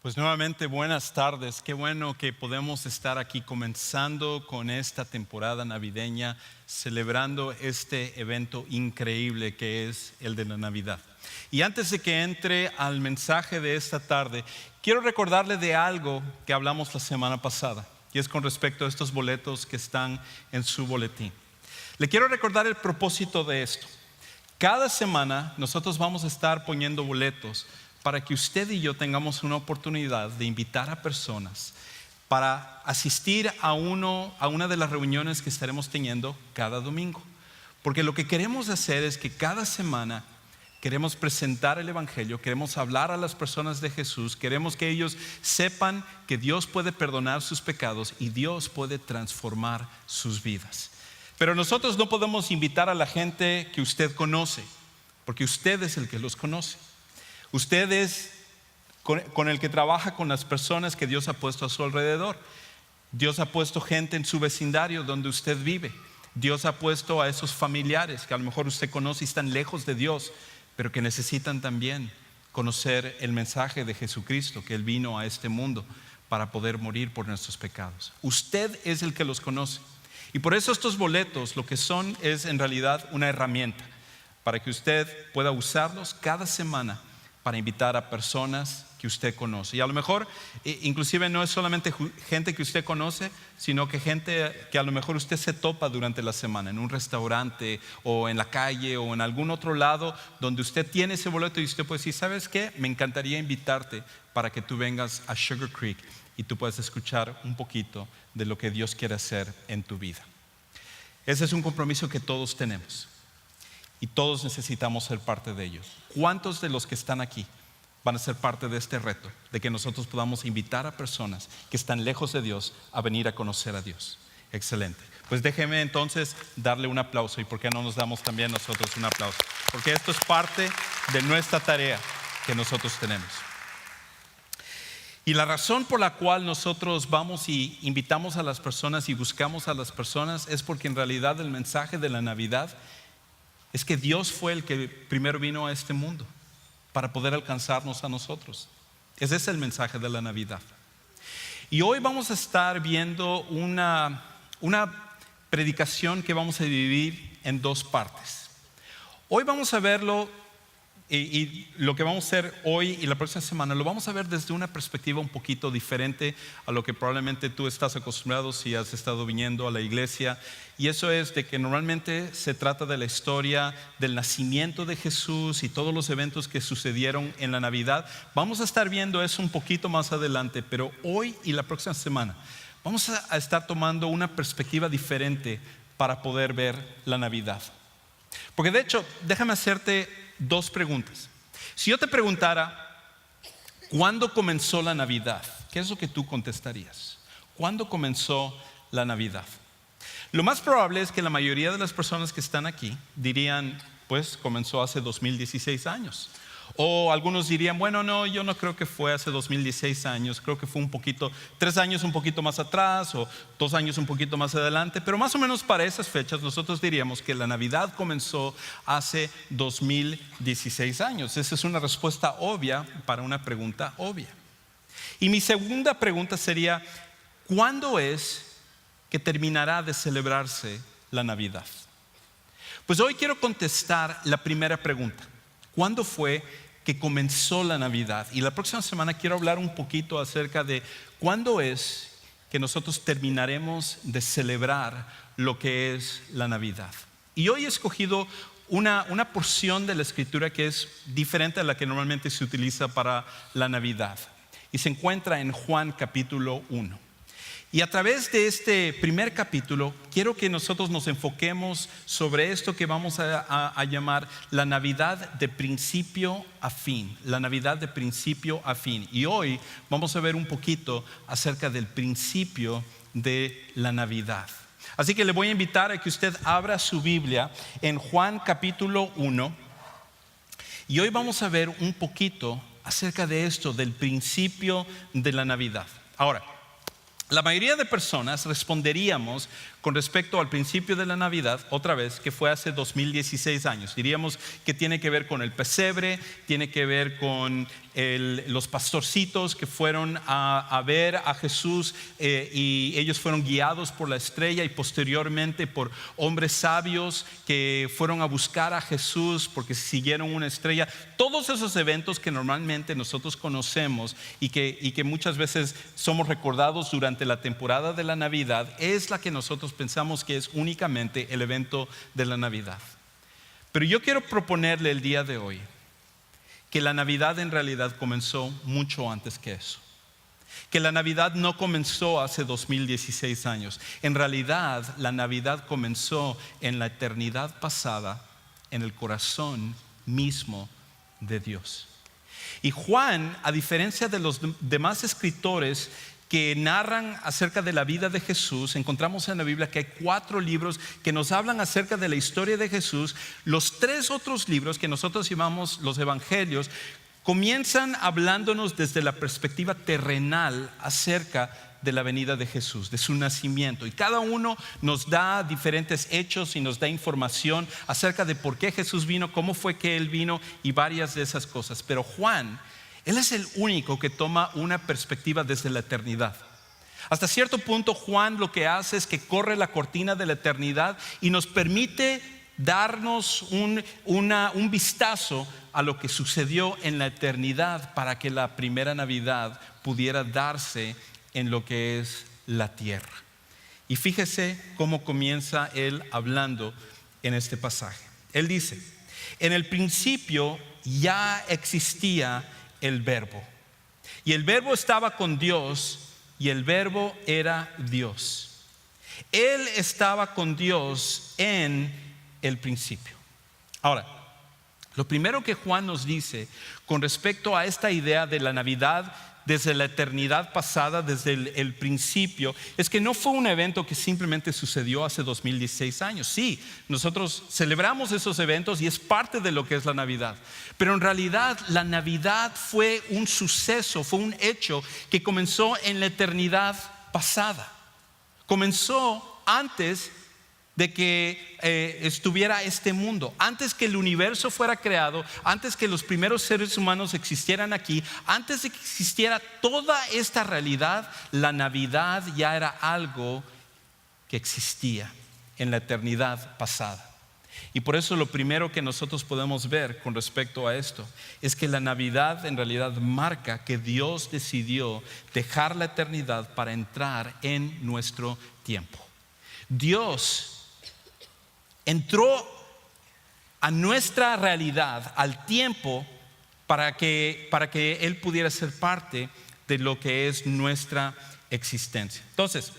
Pues nuevamente buenas tardes, qué bueno que podemos estar aquí comenzando con esta temporada navideña, celebrando este evento increíble que es el de la Navidad. Y antes de que entre al mensaje de esta tarde, quiero recordarle de algo que hablamos la semana pasada, y es con respecto a estos boletos que están en su boletín. Le quiero recordar el propósito de esto. Cada semana nosotros vamos a estar poniendo boletos para que usted y yo tengamos una oportunidad de invitar a personas para asistir a una de las reuniones que estaremos teniendo cada domingo. Porque lo que queremos hacer es que cada semana queremos presentar el Evangelio, queremos hablar a las personas de Jesús, queremos que ellos sepan que Dios puede perdonar sus pecados y Dios puede transformar sus vidas. Pero nosotros no podemos invitar a la gente que usted conoce, porque usted es el que los conoce. Usted es con el que trabaja con las personas que Dios ha puesto a su alrededor. Dios ha puesto gente en su vecindario donde usted vive. Dios ha puesto a esos familiares que a lo mejor usted conoce y están lejos de Dios, pero que necesitan también conocer el mensaje de Jesucristo, que Él vino a este mundo para poder morir por nuestros pecados. Usted es el que los conoce. Y por eso estos boletos lo que son es en realidad una herramienta para que usted pueda usarlos cada semana para invitar a personas que usted conoce. Y a lo mejor, inclusive no es solamente gente que usted conoce, sino que gente que a lo mejor usted se topa durante la semana, en un restaurante o en la calle o en algún otro lado donde usted tiene ese boleto y usted puede decir, ¿sabes qué? Me encantaría invitarte para que tú vengas a Sugar Creek y tú puedas escuchar un poquito de lo que Dios quiere hacer en tu vida. Ese es un compromiso que todos tenemos. Y todos necesitamos ser parte de ellos. ¿Cuántos de los que están aquí van a ser parte de este reto? De que nosotros podamos invitar a personas que están lejos de Dios a venir a conocer a Dios. Excelente. Pues déjeme entonces darle un aplauso. ¿Y por qué no nos damos también nosotros un aplauso? Porque esto es parte de nuestra tarea que nosotros tenemos. Y la razón por la cual nosotros vamos y invitamos a las personas y buscamos a las personas es porque en realidad el mensaje de la Navidad es que Dios fue el que primero vino a este mundo para poder alcanzarnos a nosotros. Ese es el mensaje de la Navidad. Y hoy vamos a estar viendo una predicación que vamos a dividir en dos partes. Hoy vamos a verlo y lo que vamos a hacer hoy y la próxima semana lo vamos a ver desde una perspectiva un poquito diferente a lo que probablemente tú estás acostumbrado si has estado viniendo a la iglesia. Y eso es de que normalmente se trata de la historia del nacimiento de Jesús y todos los eventos que sucedieron en la Navidad. Vamos a estar viendo eso un poquito más adelante, pero hoy y la próxima semana vamos a estar tomando una perspectiva diferente para poder ver la Navidad. Porque de hecho, déjame hacerte dos preguntas. Si yo te preguntara, ¿cuándo comenzó la Navidad? ¿Qué es lo que tú contestarías? ¿Cuándo comenzó la Navidad? Lo más probable es que la mayoría de las personas que están aquí dirían, pues comenzó hace 2016 años. O algunos dirían, bueno, no, yo no creo que fue hace 2016 años, creo que fue 3 años un poquito más atrás o 2 años un poquito más adelante, pero más o menos para esas fechas nosotros diríamos que la Navidad comenzó hace 2016 años. Esa es una respuesta obvia para una pregunta obvia. Y mi segunda pregunta sería, ¿cuándo es que terminará de celebrarse la Navidad? Pues hoy quiero contestar la primera pregunta. ¿Cuándo fue que comenzó la Navidad? Y la próxima semana quiero hablar un poquito acerca de cuándo es que nosotros terminaremos de celebrar lo que es la Navidad. Y hoy he escogido una porción de la Escritura que es diferente a la que normalmente se utiliza para la Navidad. Y se encuentra en Juan capítulo 1. Y a través de este primer capítulo quiero que nosotros nos enfoquemos sobre esto que vamos a llamar la Navidad de principio a fin. La Navidad de principio a fin. Y hoy vamos a ver un poquito acerca del principio de la Navidad. Así que le voy a invitar a que usted abra su Biblia en Juan capítulo 1. Y hoy vamos a ver un poquito acerca de esto, del principio de la Navidad. Ahora, la mayoría de personas responderíamos con respecto al principio de la Navidad, otra vez, que fue hace 2016 años. Diríamos que tiene que ver con el pesebre, tiene que ver con los pastorcitos que fueron a ver a Jesús y ellos fueron guiados por la estrella, y posteriormente por hombres sabios que fueron a buscar a Jesús porque siguieron una estrella. Todos esos eventos que normalmente nosotros conocemos y que muchas veces somos recordados durante la temporada de la Navidad, es la que nosotros pensamos que es únicamente el evento de la Navidad. Pero yo quiero proponerle el día de hoy que la Navidad en realidad comenzó mucho antes que eso. Que la Navidad no comenzó hace 2016 años. En realidad, la Navidad comenzó en la eternidad pasada, en el corazón mismo de Dios. Y Juan, a diferencia de los demás escritores que narran acerca de la vida de Jesús, encontramos en la Biblia que hay 4 libros que nos hablan acerca de la historia de Jesús. Los 3 otros libros que nosotros llamamos los evangelios comienzan hablándonos desde la perspectiva terrenal acerca de la venida de Jesús, de su nacimiento, y cada uno nos da diferentes hechos y nos da información acerca de por qué Jesús vino, cómo fue que Él vino y varias de esas cosas. Pero Juan, él es el único que toma una perspectiva desde la eternidad. Hasta cierto punto, Juan lo que hace es que corre la cortina de la eternidad y nos permite darnos un vistazo a lo que sucedió en la eternidad para que la primera Navidad pudiera darse en lo que es la tierra. Y fíjese cómo comienza él hablando en este pasaje. Él dice: en el principio ya existía el Verbo, y el Verbo estaba con Dios, y el Verbo era Dios. Él estaba con Dios en el principio. Ahora, lo primero que Juan nos dice con respecto a esta idea de la Navidad desde la eternidad pasada, desde el principio, es que no fue un evento que simplemente sucedió hace 2016 años. Sí, nosotros celebramos esos eventos y es parte de lo que es la Navidad, pero en realidad la Navidad fue un suceso, fue un hecho que comenzó en la eternidad pasada. Comenzó antes de que estuviera este mundo, antes que el universo fuera creado, antes que los primeros seres humanos existieran aquí, antes de que existiera toda esta realidad. La Navidad ya era algo que existía en la eternidad pasada. Y por eso lo primero que nosotros podemos ver con respecto a esto es que la Navidad en realidad marca que Dios decidió dejar la eternidad para entrar en nuestro tiempo. Dios entró a nuestra realidad, al tiempo, para que Él pudiera ser parte de lo que es nuestra existencia. Entonces,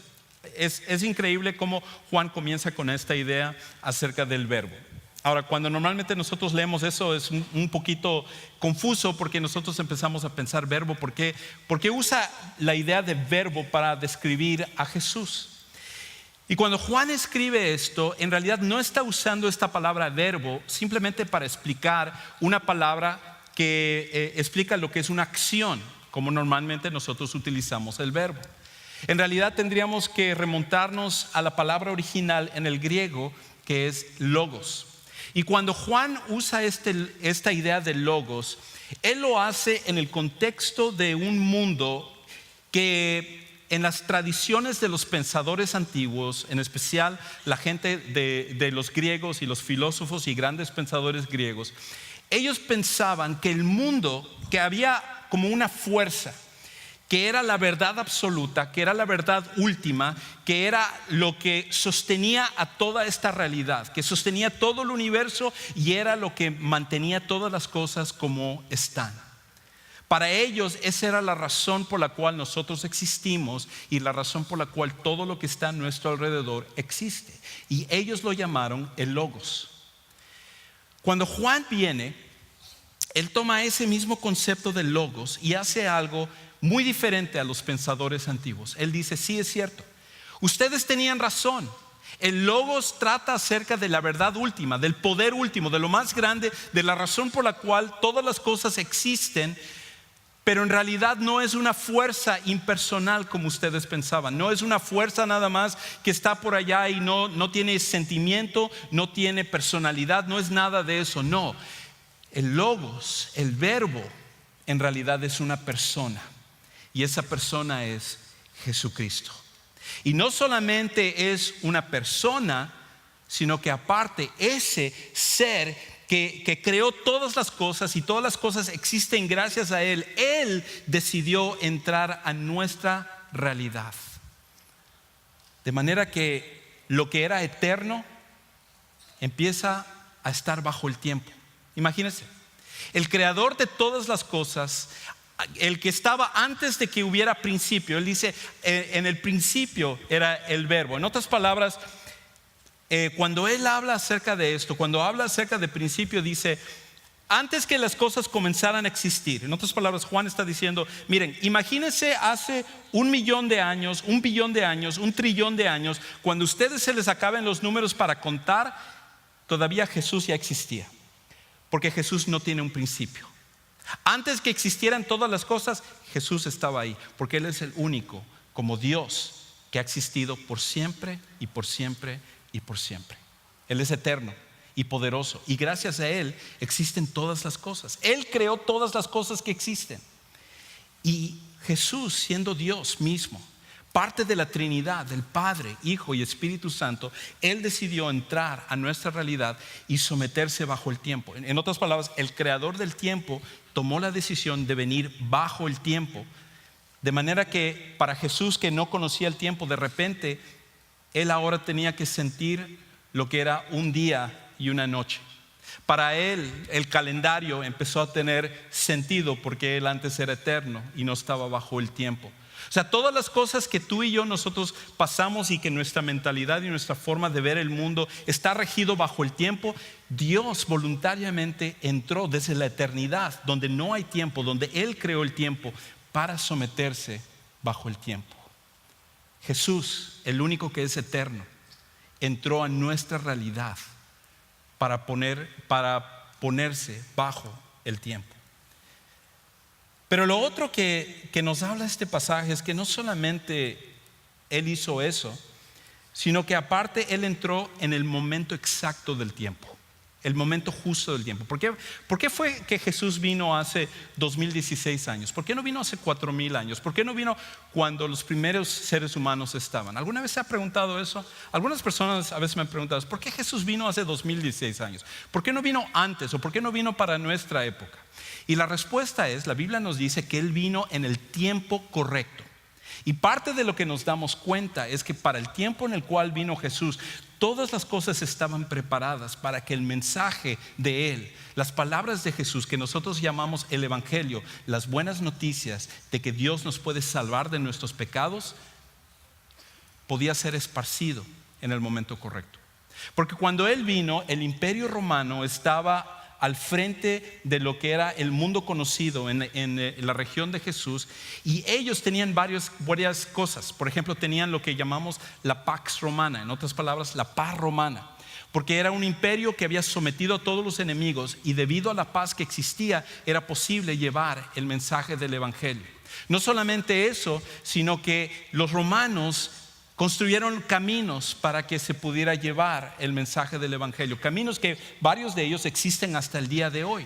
es increíble cómo Juan comienza con esta idea acerca del verbo. Ahora, cuando normalmente nosotros leemos eso es un poquito confuso, porque nosotros empezamos a pensar verbo, ¿por qué usa la idea de verbo para describir a Jesús? Y cuando Juan escribe esto, en realidad no está usando esta palabra verbo simplemente para explicar una palabra que explica lo que es una acción, como normalmente nosotros utilizamos el verbo. En realidad tendríamos que remontarnos a la palabra original en el griego, que es logos. Y cuando Juan usa esta idea de logos, él lo hace en el contexto de un mundo que, en las tradiciones de los pensadores antiguos, en especial la gente de los griegos y los filósofos y grandes pensadores griegos, ellos pensaban que el mundo, que había como una fuerza, que era la verdad absoluta, que era la verdad última, que era lo que sostenía a toda esta realidad, que sostenía todo el universo y era lo que mantenía todas las cosas como están. Para ellos esa era la razón por la cual nosotros existimos y la razón por la cual todo lo que está a nuestro alrededor existe. Y ellos lo llamaron el logos. Cuando Juan viene, él toma ese mismo concepto de logos y hace algo muy diferente a los pensadores antiguos. Él dice: sí, es cierto, ustedes tenían razón. El logos trata acerca de la verdad última, del poder último, de lo más grande, de la razón por la cual todas las cosas existen. Pero en realidad no es una fuerza impersonal como ustedes pensaban. No es una fuerza nada más que está por allá y no tiene sentimiento, no tiene personalidad, no es nada de eso. No, el logos, el verbo, en realidad es una persona, y esa persona es Jesucristo. Y no solamente es una persona, sino que aparte ese ser que creó todas las cosas y todas las cosas existen gracias a Él, Él decidió entrar a nuestra realidad. De manera que lo que era eterno empieza a estar bajo el tiempo. Imagínense, el creador de todas las cosas, el que estaba antes de que hubiera principio, él dice, en el principio era el verbo. En otras palabras, cuando él habla acerca de esto, cuando habla acerca de principio, dice, antes que las cosas comenzaran a existir. En otras palabras, Juan está diciendo, miren, imagínense hace 1.000.000 de años, 1.000.000.000 de años, 1.000.000.000 de años, cuando a ustedes se les acaben los números para contar, todavía Jesús ya existía, porque Jesús no tiene un principio. Antes que existieran todas las cosas, Jesús estaba ahí, porque Él es el único, como Dios, que ha existido por siempre y por siempre y por siempre. Él es eterno y poderoso, y gracias a Él existen todas las cosas. Él creó todas las cosas que existen. Y Jesús, siendo Dios mismo, parte de la Trinidad, del Padre, Hijo y Espíritu Santo, Él decidió entrar a nuestra realidad y someterse bajo el tiempo. En otras palabras, el creador del tiempo tomó la decisión de venir bajo el tiempo. De manera que para Jesús, que no conocía el tiempo, de repente Él ahora tenía que sentir lo que era un día y una noche. Para Él el calendario empezó a tener sentido, porque Él antes era eterno y no estaba bajo el tiempo. O sea, todas las cosas que tú y yo nosotros pasamos, y que nuestra mentalidad y nuestra forma de ver el mundo está regido bajo el tiempo, Dios voluntariamente entró desde la eternidad, donde no hay tiempo, donde Él creó el tiempo, para someterse bajo el tiempo. Jesús, el único que es eterno, entró a nuestra realidad para ponerse bajo el tiempo. Pero lo otro que nos habla este pasaje es que no solamente Él hizo eso, sino que aparte Él entró en el momento exacto del tiempo, el momento justo del tiempo. ¿Por qué fue que Jesús vino hace 2016 años? ¿Por qué no vino hace 4,000 años? ¿Por qué no vino cuando los primeros seres humanos estaban? ¿Alguna vez se ha preguntado eso? Algunas personas a veces me han preguntado, ¿por qué Jesús vino hace 2016 años? ¿Por qué no vino antes? ¿O por qué no vino para nuestra época? Y la respuesta es, la Biblia nos dice que Él vino en el tiempo correcto. Y parte de lo que nos damos cuenta es que para el tiempo en el cual vino Jesús, todas las cosas estaban preparadas para que el mensaje de Él, las palabras de Jesús, que nosotros llamamos el Evangelio, las buenas noticias de que Dios nos puede salvar de nuestros pecados, podía ser esparcido en el momento correcto. Porque cuando Él vino, el Imperio Romano estaba al frente de lo que era el mundo conocido en la región de Jesús, y ellos tenían varias cosas. Por ejemplo, tenían lo que llamamos la Pax Romana, en otras palabras, la paz romana, porque era un imperio que había sometido a todos los enemigos, y debido a la paz que existía era posible llevar el mensaje del Evangelio. No solamente eso, sino que los romanos construyeron caminos para que se pudiera llevar el mensaje del Evangelio. Caminos que varios de ellos existen hasta el día de hoy,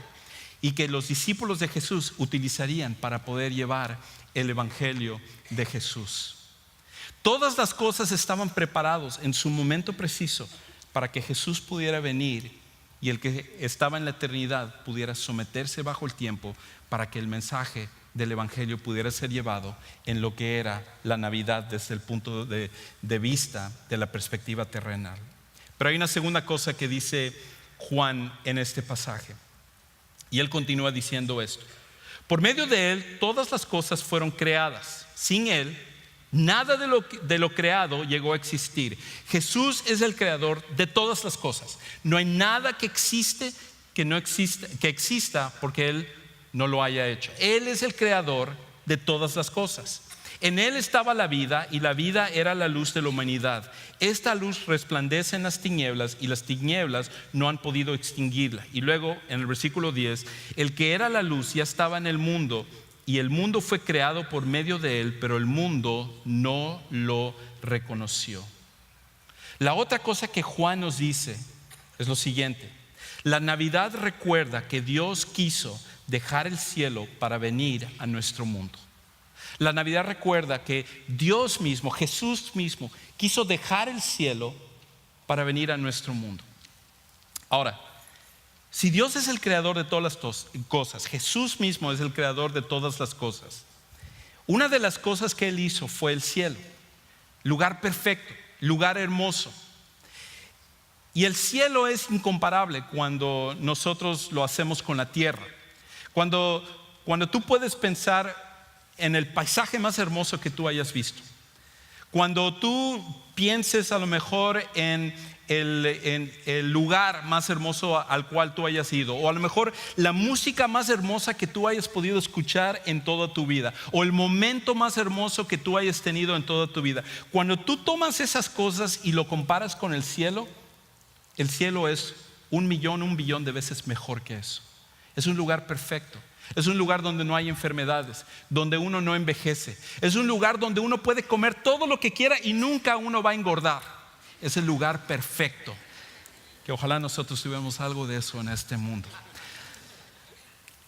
y que los discípulos de Jesús utilizarían para poder llevar el Evangelio de Jesús. Todas las cosas estaban preparadas en su momento preciso para que Jesús pudiera venir, y el que estaba en la eternidad pudiera someterse bajo el tiempo para que el mensaje del Evangelio pudiera ser llevado en lo que era la Navidad desde el punto de vista de la perspectiva terrenal. Pero hay una segunda cosa que dice Juan en este pasaje, y él continúa diciendo esto: por medio de Él todas las cosas fueron creadas. Sin Él nada de lo creado llegó a existir. Jesús es el creador de todas las cosas. No hay nada que exista porque Él no lo haya hecho. Él es el creador de todas las cosas. En Él estaba la vida, y la vida era la luz de la humanidad. Esta luz resplandece en las tinieblas, y las tinieblas no han podido extinguirla. Y luego en el versículo 10, el que era la luz ya estaba en el mundo, y el mundo fue creado por medio de Él, pero el mundo no lo reconoció. La otra cosa que Juan nos dice es lo siguiente: la Navidad recuerda que Dios quiso dejar el cielo para venir a nuestro mundo. La Navidad recuerda que Dios mismo, Jesús mismo, quiso dejar el cielo para venir a nuestro mundo. Ahora, si Dios es el creador de todas las cosas, Jesús mismo es el creador de todas las cosas, una de las cosas que Él hizo fue el cielo, lugar perfecto, lugar hermoso. Y el cielo es incomparable cuando nosotros lo hacemos con la tierra. Cuando tú puedes pensar en el paisaje más hermoso que tú hayas visto. Cuando tú pienses a lo mejor en el lugar más hermoso al cual tú hayas ido, o a lo mejor la música más hermosa que tú hayas podido escuchar en toda tu vida, o el momento más hermoso que tú hayas tenido en toda tu vida. Cuando tú tomas esas cosas y lo comparas con el cielo es 1 billón de veces mejor que eso. Es un lugar perfecto. Es un lugar donde no hay enfermedades, donde uno no envejece. Es un lugar donde uno puede comer todo lo que quiera y nunca uno va a engordar. Es el lugar perfecto, que ojalá nosotros tuviéramos algo de eso en este mundo.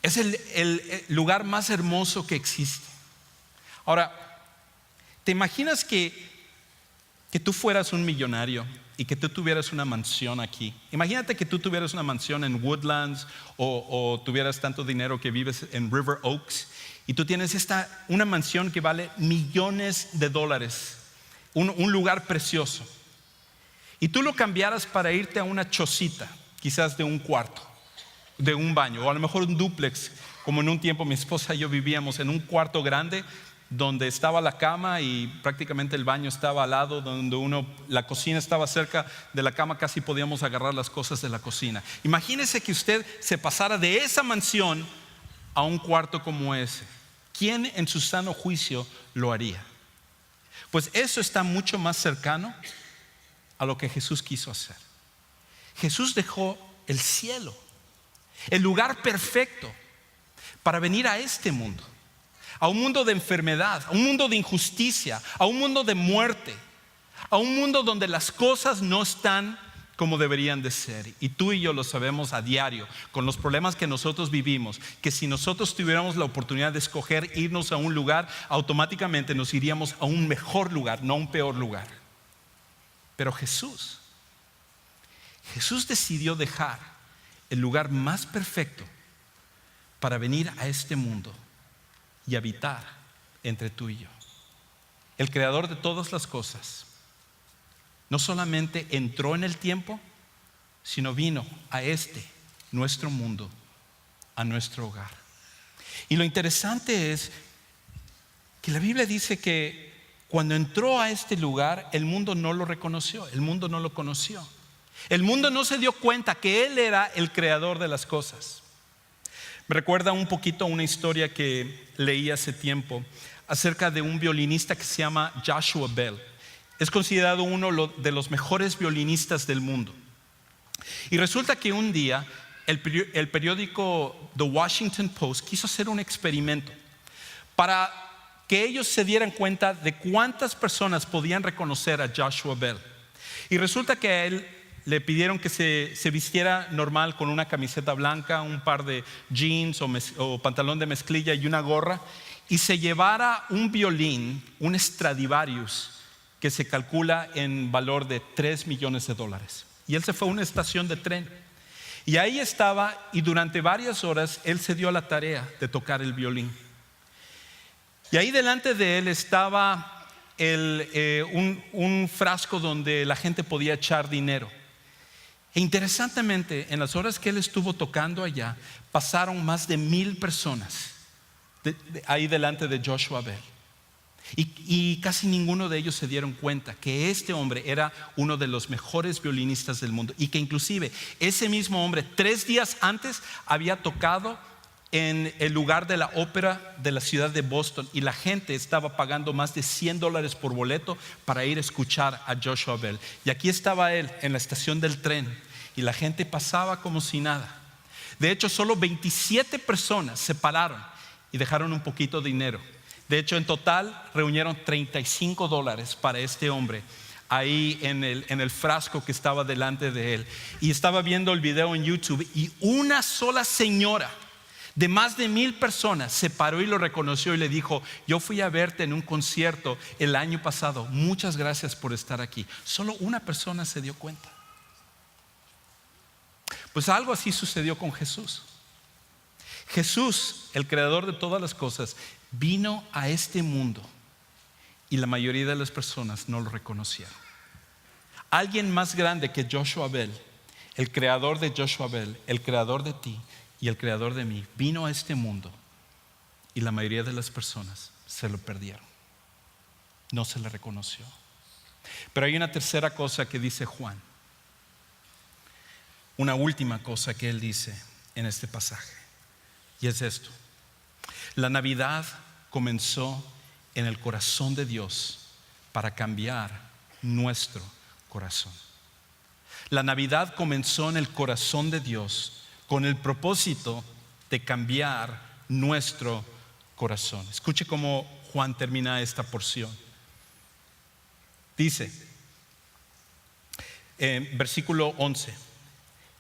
Es el lugar más hermoso que existe. Ahora, ¿te imaginas que tú fueras un millonario y que tú tuvieras una mansión aquí? Imagínate que tú tuvieras una mansión en Woodlands o tuvieras tanto dinero que vives en River Oaks y tú tienes una mansión que vale millones de dólares, un lugar precioso, y tú lo cambiaras para irte a una chocita, quizás de un cuarto, de un baño, o a lo mejor un dúplex, como en un tiempo mi esposa y yo vivíamos en un cuarto grande donde estaba la cama y prácticamente el baño estaba al lado, donde la cocina estaba cerca de la cama, casi podíamos agarrar las cosas de la cocina. Imagínese que usted se pasara de esa mansión a un cuarto como ese. ¿Quién en su sano juicio lo haría? Pues eso está mucho más cercano a lo que Jesús quiso hacer. Jesús dejó el cielo, el lugar perfecto, para venir a este mundo. A un mundo de enfermedad, a un mundo de injusticia, a un mundo de muerte, a un mundo donde las cosas no están como deberían de ser. Y tú y yo lo sabemos a diario, con los problemas que nosotros vivimos, que si nosotros tuviéramos la oportunidad de escoger irnos a un lugar, automáticamente nos iríamos a un mejor lugar, no a un peor lugar. Pero Jesús decidió dejar el lugar más perfecto para venir a este mundo y habitar entre tú y yo. El creador de todas las cosas no solamente entró en el tiempo, sino vino a nuestro mundo, a nuestro hogar. Y lo interesante es que la Biblia dice que cuando entró a este lugar, el mundo no lo reconoció, el mundo no lo conoció. El mundo no se dio cuenta que Él era el creador de las cosas. Me recuerda un poquito una historia que leí hace tiempo acerca de un violinista que se llama Joshua Bell. Es considerado uno de los mejores violinistas del mundo. Y resulta que un día el periódico The Washington Post quiso hacer un experimento para que ellos se dieran cuenta de cuántas personas podían reconocer a Joshua Bell. Y resulta que a él le pidieron que se vistiera normal con una camiseta blanca, un par de jeans o pantalón de mezclilla y una gorra, y se llevara un violín, un Stradivarius, que se calcula en valor de $3 millones. Y él se fue a una estación de tren y ahí estaba, y durante varias horas él se dio a la tarea de tocar el violín. Y ahí delante de él estaba un frasco donde la gente podía echar dinero. E interesantemente, en las horas que él estuvo tocando allá, pasaron más de 1,000 personas ahí delante de Joshua Bell. Y casi ninguno de ellos se dieron cuenta que este hombre era uno de los mejores violinistas del mundo, y que inclusive ese mismo hombre 3 días antes había tocado en el lugar de la ópera de la ciudad de Boston, y la gente estaba pagando más de $100 por boleto para ir a escuchar a Joshua Bell. Y aquí estaba él en la estación del tren y la gente pasaba como si nada. De hecho, solo 27 personas se pararon y dejaron un poquito de dinero. De hecho, en total reunieron $35 para este hombre ahí en el frasco que estaba delante de él. Y estaba viendo el video en YouTube, y una sola señora De más de 1,000 personas se paró y lo reconoció y le dijo: yo fui a verte en un concierto el año pasado, muchas gracias por estar aquí. Solo una persona se dio cuenta. Pues algo así sucedió con Jesús. Jesús, el creador de todas las cosas, vino a este mundo y la mayoría de las personas no lo reconocieron. Alguien más grande que Joshua Bell, el creador de Joshua Bell, el creador de ti y el creador de mí, vino a este mundo y la mayoría de las personas se lo perdieron. No se le reconoció. Pero hay una tercera cosa que dice Juan. Una última cosa que él dice en este pasaje. Y es esto: la Navidad comenzó en el corazón de Dios para cambiar nuestro corazón. La Navidad comenzó en el corazón de Dios con el propósito de cambiar nuestro corazón. Escuche cómo Juan termina esta porción. Dice, versículo 11: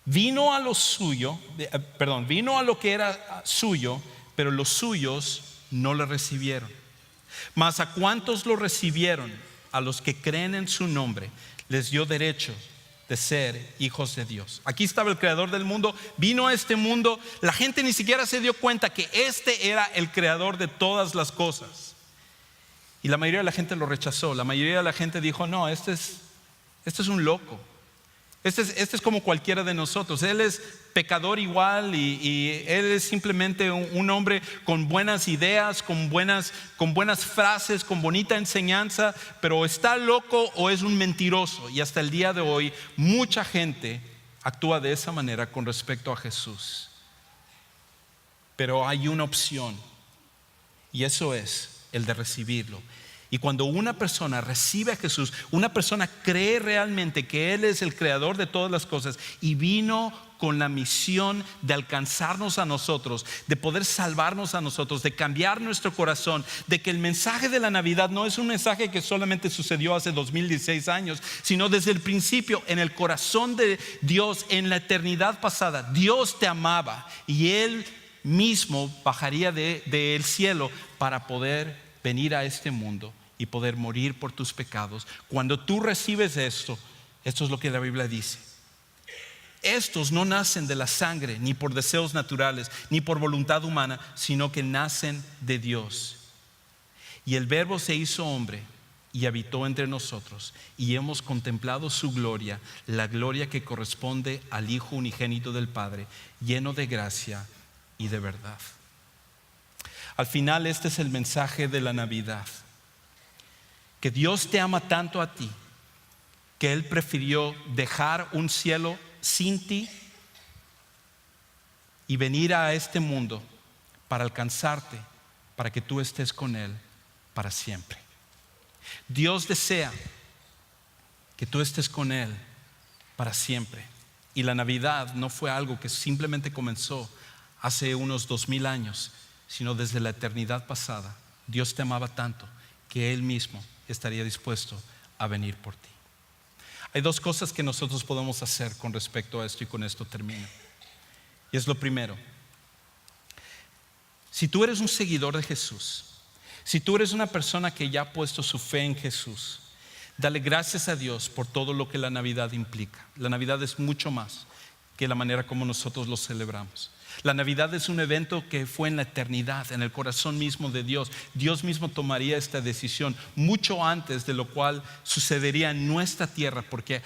vino a lo que era suyo, pero los suyos no le recibieron. Mas a cuantos lo recibieron, a los que creen en su nombre, les dio derecho de ser hijos de Dios. Aquí estaba el creador del mundo, vino a este mundo. La gente ni siquiera se dio cuenta que este era el creador de todas las cosas. Y la mayoría de la gente lo rechazó. La mayoría de la gente dijo: no, este es un loco. Este es como cualquiera de nosotros. Él es pecador igual y él es simplemente un hombre con buenas ideas, con buenas frases, con bonita enseñanza, pero está loco o es un mentiroso. Y hasta el día de hoy mucha gente actúa de esa manera con respecto a Jesús. Pero hay una opción, y eso es el de recibirlo. Y cuando una persona recibe a Jesús, una persona cree realmente que Él es el creador de todas las cosas y vino con la misión de alcanzarnos a nosotros, de poder salvarnos a nosotros, de cambiar nuestro corazón, de que el mensaje de la Navidad no es un mensaje que solamente sucedió hace 2016 años, sino desde el principio, en el corazón de Dios, en la eternidad pasada. Dios te amaba y Él mismo bajaría del cielo para poder venir a este mundo y poder morir por tus pecados. Cuando tú recibes esto es lo que la Biblia dice: estos no nacen de la sangre, ni por deseos naturales, ni por voluntad humana, sino que nacen de Dios. Y el Verbo se hizo hombre y habitó entre nosotros, y hemos contemplado su gloria, la gloria que corresponde al Hijo unigénito del Padre, lleno de gracia y de verdad. Al final, este es el mensaje de la Navidad: que Dios te ama tanto a ti que Él prefirió dejar un cielo sin ti y venir a este mundo para alcanzarte, para que tú estés con Él para siempre. Dios desea que tú estés con Él para siempre. Y la Navidad no fue algo que simplemente comenzó hace unos 2000 años, sino desde la eternidad pasada. Dios te amaba tanto que Él mismo estaría dispuesto a venir por ti. Hay dos cosas que nosotros podemos hacer con respecto a esto, y con esto termino. Y es lo primero: si tú eres un seguidor de Jesús, si tú eres una persona que ya ha puesto su fe en Jesús, dale gracias a Dios por todo lo que la Navidad implica. La Navidad es mucho más que la manera como nosotros lo celebramos. La Navidad es un evento que fue en la eternidad, en el corazón mismo de Dios. Dios mismo tomaría esta decisión mucho antes de lo cual sucedería en nuestra tierra, porque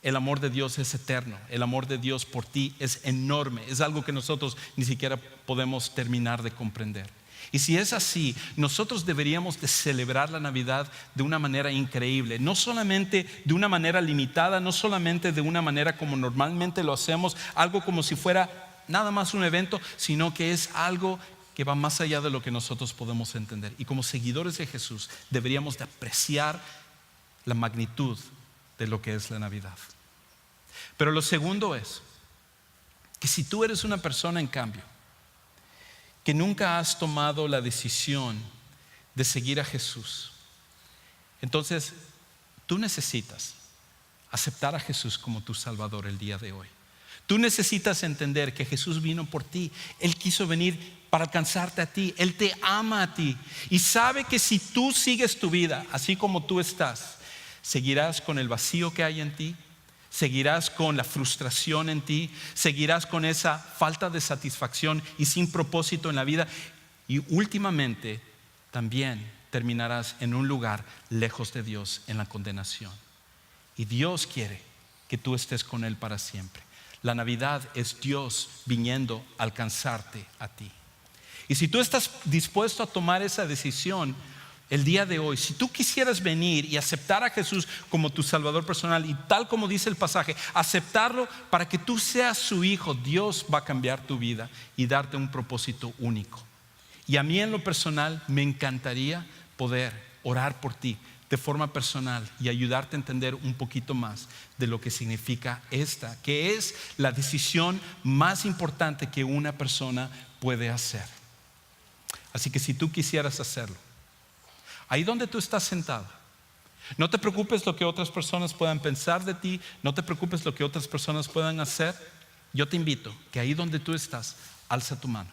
el amor de Dios es eterno. El amor de Dios por ti es enorme. Es algo que nosotros ni siquiera podemos terminar de comprender. Y si es así, nosotros deberíamos de celebrar la Navidad de una manera increíble, no solamente de una manera limitada, no solamente de una manera como normalmente lo hacemos, algo como si fuera nada más un evento, sino que es algo que va más allá de lo que nosotros podemos entender. Y como seguidores de Jesús deberíamos de apreciar la magnitud de lo que es la Navidad. Pero lo segundo es que si tú eres una persona, en cambio, que nunca has tomado la decisión de seguir a Jesús, entonces tú necesitas aceptar a Jesús como tu Salvador el día de hoy. Tú necesitas entender que Jesús vino por ti. Él quiso venir para alcanzarte a ti. Él te ama a ti y sabe que si tú sigues tu vida así como tú estás, seguirás con el vacío que hay en ti, seguirás con la frustración en ti, seguirás con esa falta de satisfacción y sin propósito en la vida, y últimamente también terminarás en un lugar lejos de Dios, en la condenación. Y Dios quiere que tú estés con Él para siempre. La Navidad es Dios viniendo a alcanzarte a ti. Y si tú estás dispuesto a tomar esa decisión el día de hoy, si tú quisieras venir y aceptar a Jesús como tu Salvador personal, y tal como dice el pasaje, aceptarlo para que tú seas su hijo, Dios va a cambiar tu vida y darte un propósito único. Y a mí en lo personal me encantaría poder orar por ti de forma personal y ayudarte a entender un poquito más de lo que significa esta, que es la decisión más importante que una persona puede hacer. Así que si tú quisieras hacerlo, ahí donde tú estás sentado, no te preocupes lo que otras personas puedan pensar de ti, no te preocupes lo que otras personas puedan hacer. Yo te invito que ahí donde tú estás, alza tu mano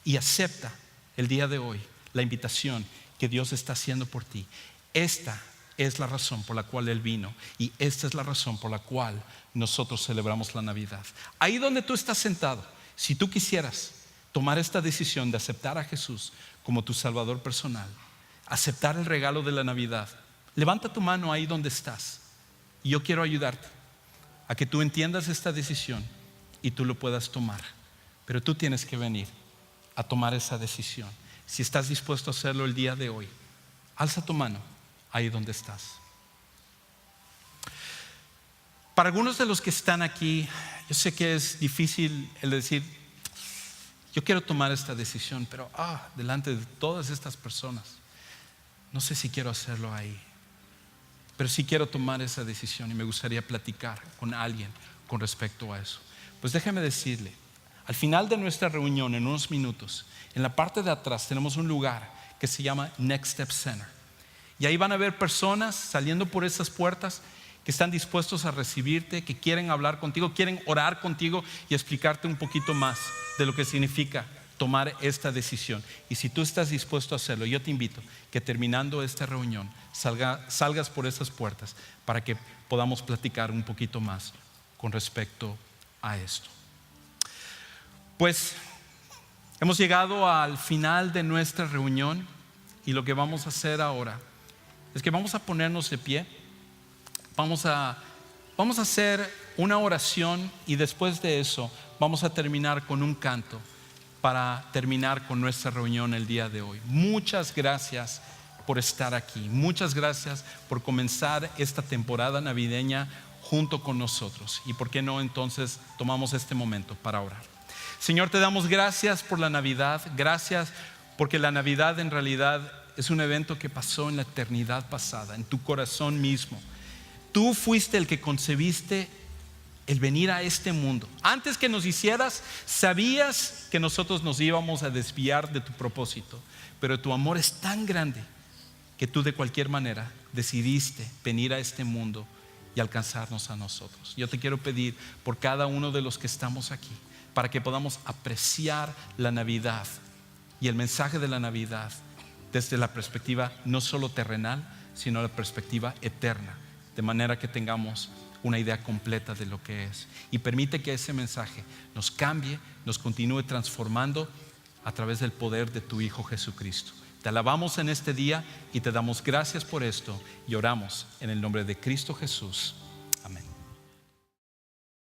y acepta el día de hoy la invitación que Dios está haciendo por ti. Esta es la razón por la cual Él vino y esta es la razón por la cual nosotros celebramos la Navidad. Ahí donde tú estás sentado, si tú quisieras tomar esta decisión de aceptar a Jesús como tu Salvador personal, aceptar el regalo de la Navidad, levanta tu mano ahí donde estás y yo quiero ayudarte a que tú entiendas esta decisión y tú lo puedas tomar. Pero tú tienes que venir a tomar esa decisión. Si estás dispuesto a hacerlo el día de hoy, alza tu mano ahí donde estás. Para algunos de los que están aquí, yo sé que es difícil el decir, yo quiero tomar esta decisión, pero delante de todas estas personas, no sé si quiero hacerlo ahí. Pero sí quiero tomar esa decisión y me gustaría platicar con alguien con respecto a eso. Pues déjeme decirle, al final de nuestra reunión, en unos minutos, en la parte de atrás tenemos un lugar que se llama Next Step Center. Y ahí van a haber personas saliendo por esas puertas que están dispuestos a recibirte, que quieren hablar contigo, quieren orar contigo y explicarte un poquito más de lo que significa tomar esta decisión. Y si tú estás dispuesto a hacerlo, yo te invito que terminando esta reunión salgas por esas puertas para que podamos platicar un poquito más con respecto a esto. Pues hemos llegado al final de nuestra reunión y lo que vamos a hacer ahora es que vamos a ponernos de pie, vamos a hacer una oración y después de eso vamos a terminar con un canto para terminar con nuestra reunión el día de hoy. Muchas gracias por estar aquí, muchas gracias por comenzar esta temporada navideña junto con nosotros. Y por qué no entonces tomamos este momento para orar. Señor, te damos gracias por la Navidad, gracias porque la Navidad en realidad es un evento que pasó en la eternidad pasada, en tu corazón mismo. Tú fuiste el que concebiste el venir a este mundo. Antes que nos hicieras, sabías que nosotros nos íbamos a desviar de tu propósito, pero tu amor es tan grande que tú de cualquier manera decidiste venir a este mundo y alcanzarnos a nosotros. Yo te quiero pedir por cada uno de los que estamos aquí, para que podamos apreciar la Navidad y el mensaje de la Navidad desde la perspectiva no solo terrenal, sino la perspectiva eterna, de manera que tengamos una idea completa de lo que es. Y permite que ese mensaje nos cambie, nos continúe transformando a través del poder de tu Hijo Jesucristo. Te alabamos en este día y te damos gracias por esto y oramos en el nombre de Cristo Jesús.